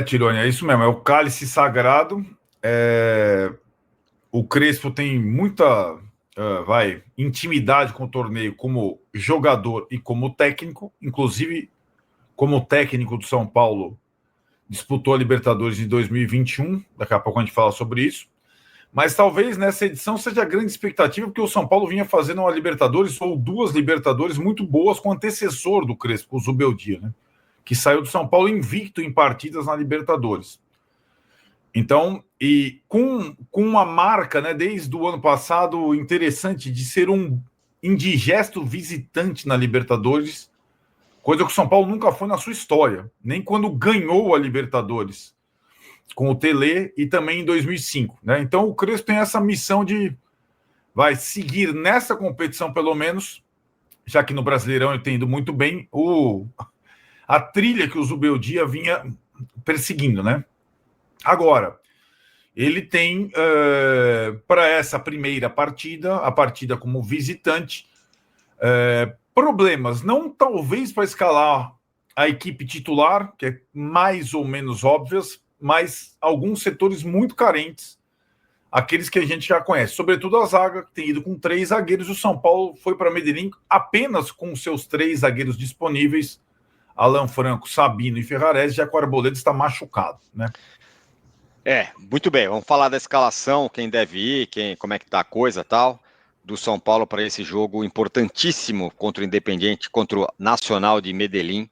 Tirone, é isso mesmo, é o cálice sagrado. O Crespo tem muita intimidade com o torneio como jogador e como técnico, inclusive como técnico do São Paulo, disputou a Libertadores em 2021, daqui a pouco a gente fala sobre isso, mas talvez nessa edição seja a grande expectativa, porque o São Paulo vinha fazendo uma Libertadores ou duas Libertadores muito boas com o antecessor do Crespo, o Zubeldia, né? Que saiu do São Paulo invicto em partidas na Libertadores. Então, e com uma marca, né, desde o ano passado, interessante de ser um indigesto visitante na Libertadores, coisa que o São Paulo nunca foi na sua história, nem quando ganhou a Libertadores, com o Tele e também em 2005. Né? Então, o Crespo tem essa missão de seguir nessa competição, pelo menos, já que no Brasileirão eu entendo muito bem, a trilha que o Zubeldia vinha perseguindo, né? Agora, ele tem, para essa primeira partida, a partida como visitante, problemas, não talvez para escalar a equipe titular, que é mais ou menos óbvias, mas alguns setores muito carentes, aqueles que a gente já conhece, sobretudo a zaga, que tem ido com 3 zagueiros. O São Paulo foi para Medellín apenas com seus 3 zagueiros disponíveis, Alan Franco, Sabino e Ferrarese, já que o Arboleda está machucado, né? Muito bem, vamos falar da escalação, quem deve ir, como é que tá a coisa e tal, do São Paulo para esse jogo importantíssimo contra o Independiente, contra o Nacional de Medellín,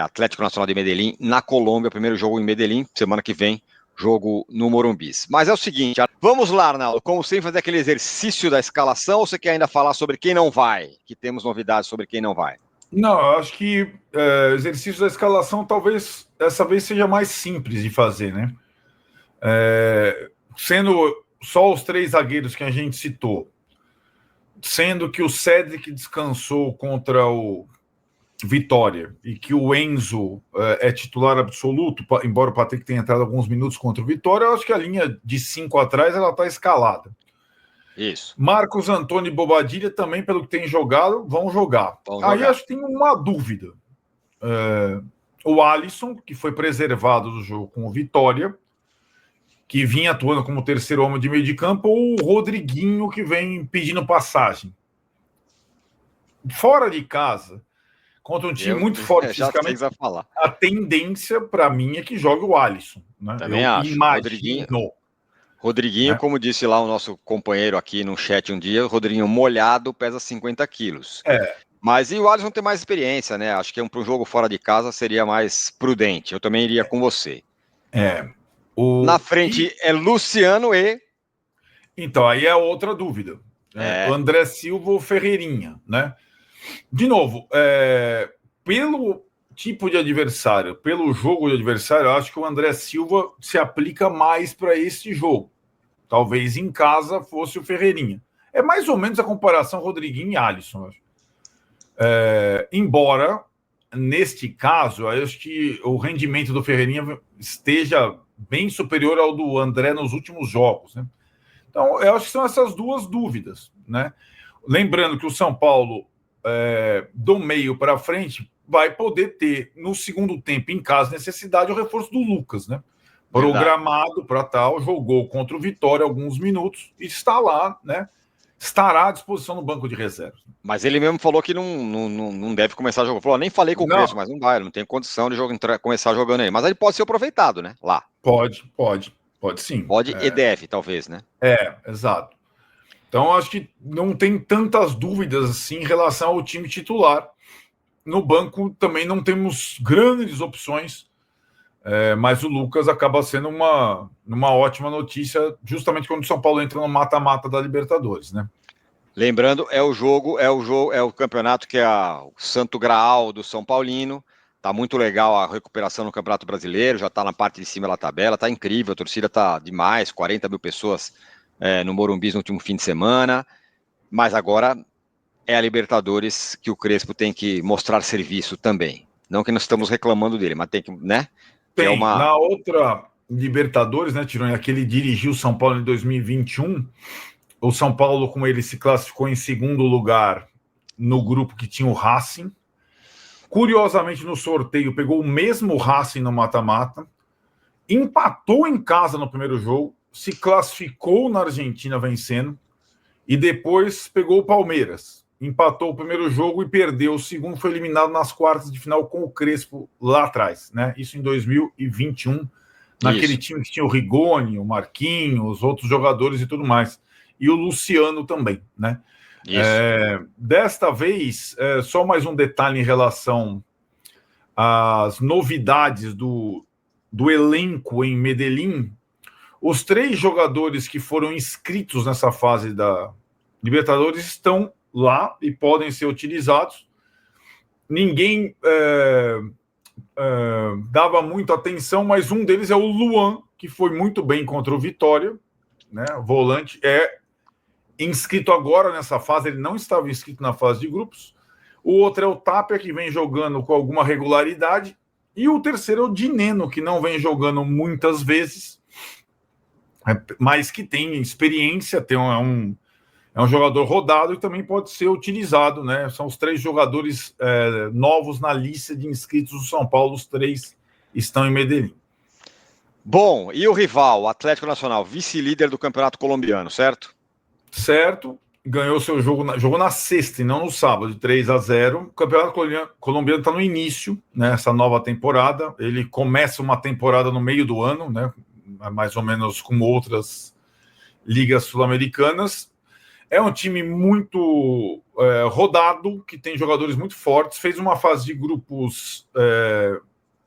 Atlético Nacional de Medellín, na Colômbia, primeiro jogo em Medellín, semana que vem, jogo no Morumbis. Mas é o seguinte, vamos lá, Arnaldo, como sempre, fazer aquele exercício da escalação, ou você quer ainda falar sobre quem não vai? Que temos novidades sobre quem não vai. Não, eu acho que o exercício da escalação talvez dessa vez seja mais simples de fazer, né? Sendo só os 3 zagueiros que a gente citou, sendo que o Cedric descansou contra o Vitória e que o Enzo é titular absoluto, embora o Patrick tenha entrado alguns minutos contra o Vitória, eu acho que a linha de 5 atrás ela está escalada. Isso. Marcos Antônio e Bobadilha também, pelo que tem jogado, vão jogar. Aí acho que tem uma dúvida. O Alisson, que foi preservado do jogo com o Vitória, que vinha atuando como terceiro homem de meio de campo, ou o Rodriguinho, que vem pedindo passagem. Fora de casa, contra um time muito forte fisicamente, a tendência, para mim, é que jogue o Alisson. Né? Também acho. Rodriguinho, né? Como disse lá o nosso companheiro aqui no chat um dia, o Rodriguinho molhado pesa 50 quilos. Mas e o Alisson tem mais experiência, né? Acho que para um jogo fora de casa seria mais prudente. Eu também iria com você. Na frente é Luciano e... Então, aí é outra dúvida. André Silva ou Ferreirinha, né? De novo, pelo tipo de adversário, pelo jogo de adversário, eu acho que o André Silva se aplica mais para esse jogo. Talvez em casa fosse o Ferreirinha. É mais ou menos a comparação Rodriguinho e Alisson. Embora, neste caso, eu acho que o rendimento do Ferreirinha esteja bem superior ao do André nos últimos jogos. Né? Então, eu acho que são essas duas dúvidas. Né? Lembrando que o São Paulo, do meio para frente, vai poder ter, no segundo tempo, em caso de necessidade, o reforço do Lucas, né? Programado para tal, jogou contra o Vitória alguns minutos e está lá, né? Estará à disposição no banco de reservas. Mas ele mesmo falou que não deve começar a jogar. Falou, nem falei com o Crespo, mas não vai, não tem condição de começar jogando aí. Mas ele pode ser aproveitado, né? Lá. Pode sim. Pode e deve, talvez, né? Exato. Então, acho que não tem tantas dúvidas assim em relação ao time titular. No banco também não temos grandes opções, mas o Lucas acaba sendo uma ótima notícia, justamente quando o São Paulo entra no mata-mata da Libertadores, né? Lembrando, é o campeonato que é o Santo Graal do São Paulino. Tá muito legal a recuperação no Campeonato Brasileiro, já tá na parte de cima da tabela, tá incrível, a torcida tá demais, 40 mil pessoas no Morumbi no último fim de semana, mas agora é a Libertadores que o Crespo tem que mostrar serviço também. Não que nós estamos reclamando dele, mas tem que, né? Na outra Libertadores, né, Tironi, que ele dirigiu o São Paulo em 2021, o São Paulo, como ele se classificou em segundo lugar no grupo que tinha o Racing, Curiosamente, no sorteio, pegou o mesmo Racing no mata-mata, empatou em casa no primeiro jogo, se classificou na Argentina vencendo, e depois pegou o Palmeiras. Empatou o primeiro jogo e perdeu o segundo, foi eliminado nas quartas de final com o Crespo lá atrás, né? Isso em 2021, naquele time que tinha o Rigoni, o Marquinhos, outros jogadores e tudo mais. E o Luciano também, né? Desta vez, só mais um detalhe em relação às novidades do elenco em Medellín. Os 3 jogadores que foram inscritos nessa fase da Libertadores estão lá e podem ser utilizados. Ninguém dava muita atenção, mas um deles é o Luan, que foi muito bem contra o Vitória, né? O volante inscrito agora nessa fase, ele não estava inscrito na fase de grupos. O outro é o Tapia, que vem jogando com alguma regularidade. E o terceiro é o Dineno, que não vem jogando muitas vezes, mas que tem experiência, é um jogador rodado e também pode ser utilizado, né? São os 3 jogadores novos na lista de inscritos do São Paulo, os 3 estão em Medellín. Bom, e o rival, o Atlético Nacional, vice-líder do Campeonato Colombiano, certo? Certo, ganhou seu jogo, jogou na sexta e não no sábado, de 3-0. O Campeonato Colombiano está no início, né, essa nova temporada. Ele começa uma temporada no meio do ano, né, mais ou menos com outras ligas sul-americanas. É um time muito rodado, que tem jogadores muito fortes. Fez uma fase de grupos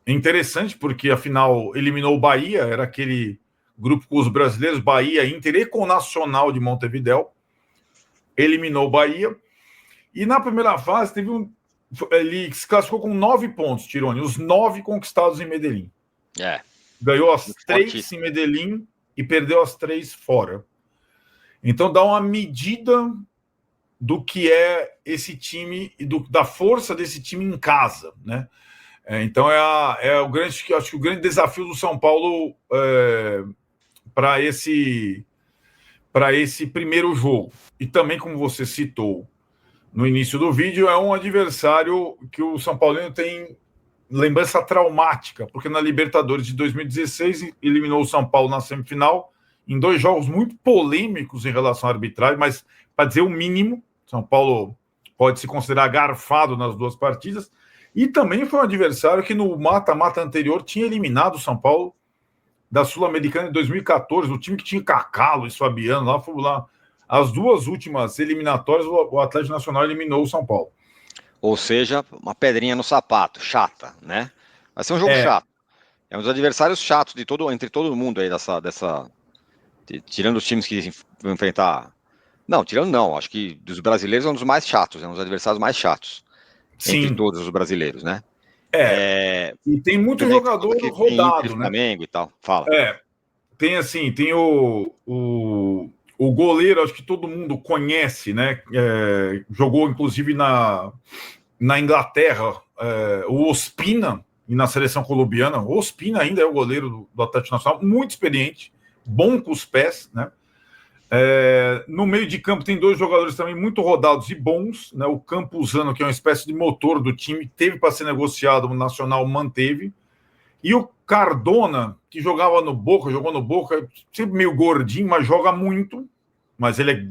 interessante, porque afinal eliminou o Bahia, era aquele grupo com os brasileiros, Bahia, Inter e com o Nacional de Montevidéu. Eliminou o Bahia. E na primeira fase, ele se classificou com 9 pontos, Tironi, os 9 conquistados em Medellín. Ganhou as 3 em Medellín e perdeu as 3 fora. Então dá uma medida do que é esse time e da força desse time em casa, né? Então acho que o grande desafio do São Paulo para esse primeiro jogo. E também, como você citou no início do vídeo, é um adversário que o São Paulino tem lembrança traumática, porque na Libertadores de 2016 eliminou o São Paulo na semifinal, em 2 jogos muito polêmicos em relação à arbitragem, mas, para dizer o mínimo, São Paulo pode se considerar garfado nas 2 partidas, e também foi um adversário que no mata-mata anterior tinha eliminado o São Paulo da Sul-Americana em 2014, o time que tinha Kaká, Luiz Fabiano, lá. As 2 últimas eliminatórias, o Atlético Nacional eliminou o São Paulo. Ou seja, uma pedrinha no sapato, chata, né? Vai ser um jogo chato. É um dos adversários chatos entre todo mundo aí tirando os times que vão enfrentar. Não, tirando não. Acho que dos brasileiros é um dos mais chatos, é um dos adversários mais chatos. Sim. Entre todos os brasileiros, né? E tem muito jogador rodado, né? Flamengo e tal. Fala. Tem o goleiro, acho que todo mundo conhece, né? Jogou inclusive na Inglaterra, o Ospina, e na seleção colombiana. O Ospina ainda é o goleiro do Atlético Nacional, muito experiente, bom com os pés, né? No meio de campo tem 2 jogadores também muito rodados e bons, né? O Campuzano, que é uma espécie de motor do time, teve para ser negociado, o Nacional manteve. E o Cardona, que jogou no Boca, sempre meio gordinho, mas joga muito, mas ele é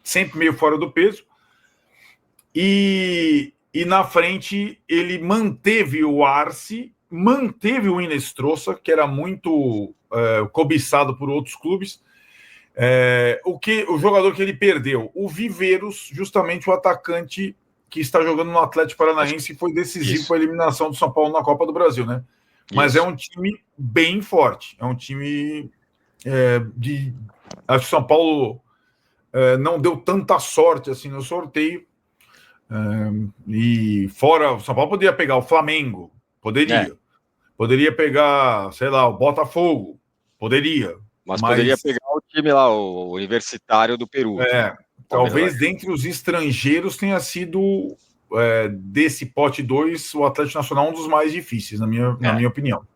sempre meio fora do peso. E na frente ele manteve o Arce, manteve o Inestrosa, que era muito cobiçado por outros clubes. O jogador que ele perdeu, o Viveiros, justamente o atacante que está jogando no Atlético Paranaense e foi decisivo para a eliminação do São Paulo na Copa do Brasil, né? Mas é um time bem forte, é um time acho que o São Paulo não deu tanta sorte assim no sorteio, e fora, o São Paulo poderia pegar o Flamengo, poderia pegar, sei lá, o Botafogo, mas poderia pegar o time lá, o Universitário do Peru. Talvez dentre os estrangeiros tenha sido, desse pote 2, o Atlético Nacional um dos mais difíceis, na minha opinião.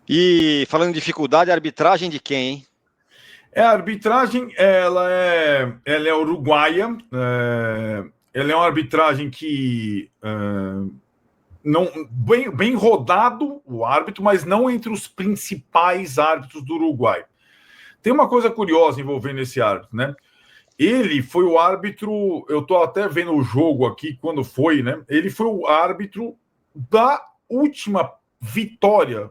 E falando em dificuldade, a arbitragem de quem, hein? A arbitragem, ela é uruguaia, ela é uma arbitragem que não bem rodado o árbitro, mas não entre os principais árbitros do Uruguai. Tem uma coisa curiosa envolvendo esse árbitro, né? Ele foi o árbitro, eu estou até vendo o jogo aqui, quando foi, né? Ele foi o árbitro da última vitória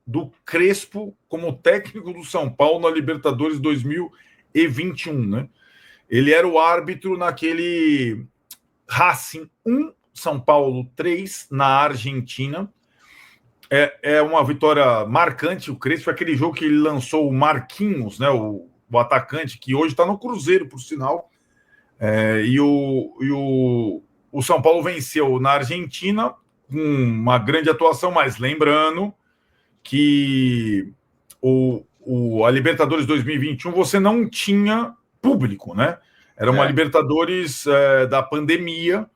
do Crespo como técnico do São Paulo na Libertadores 2021, né? Ele era o árbitro naquele Racing 1, São Paulo 3, na Argentina. É uma vitória marcante, o Crespo, aquele jogo que ele lançou o Marquinhos, né? O atacante, que hoje está no Cruzeiro, por sinal. E o São Paulo venceu na Argentina com uma grande atuação, mas lembrando que a Libertadores 2021 você não tinha público, né? Era uma Libertadores da pandemia,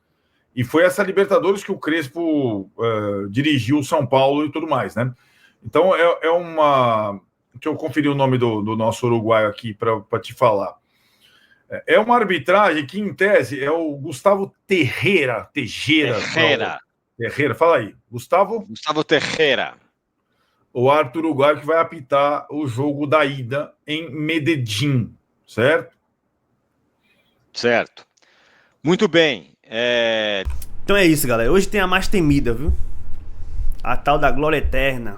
e foi essa Libertadores que o Crespo dirigiu o São Paulo e tudo mais, né? Então é uma... Deixa eu conferir o nome do nosso uruguaio aqui para te falar. É uma arbitragem que, em tese, é o Gustavo Tejera. Tejera, fala aí. Gustavo Tejera. O árbitro uruguaio que vai apitar o jogo da ida em Medellín, certo? Certo. Muito bem. Então é isso, galera. Hoje tem a mais temida, viu? A tal da Glória Eterna.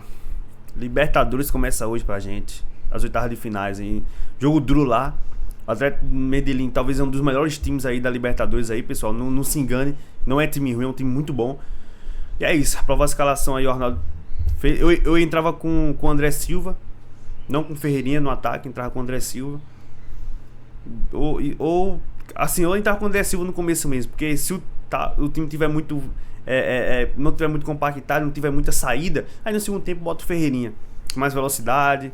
Libertadores começa hoje pra gente. As oitavas de finais, hein? Jogo duro lá. O Atlético Medellín talvez é um dos melhores times aí da Libertadores aí, pessoal. Não se engane. Não é time ruim, é um time muito bom. E é isso. Aprovou a escalação aí, o Arnaldo. Eu entrava com o André Silva. Não com o Ferreirinha no ataque. Entrava com o André Silva. Assim, eu entrava com o André Silva no começo mesmo. Porque se o time tiver muito... não tiver muito compactado, não tiver muita saída, aí no segundo tempo bota o Ferreirinha com mais velocidade,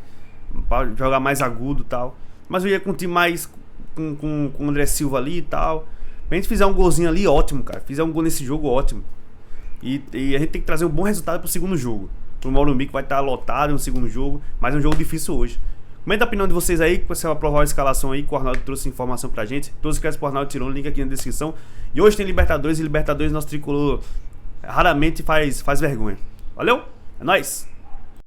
para jogar mais agudo e tal. Mas eu ia com o time mais com o André Silva ali e tal. Se a gente fizer um golzinho ali, ótimo, cara. Fizer um gol nesse jogo, ótimo. E a gente tem que trazer um bom resultado pro segundo jogo, pro Morumbi, que vai estar lotado no segundo jogo. Mas é um jogo difícil hoje. Comenta a opinião de vocês aí, que você vai aprovar a escalação aí, que o Arnaldo trouxe informação pra gente. Todos que querem pro Arnaldo tirou o link aqui na descrição. E hoje tem Libertadores, e Libertadores nosso tricolor raramente faz vergonha. Valeu? É nóis!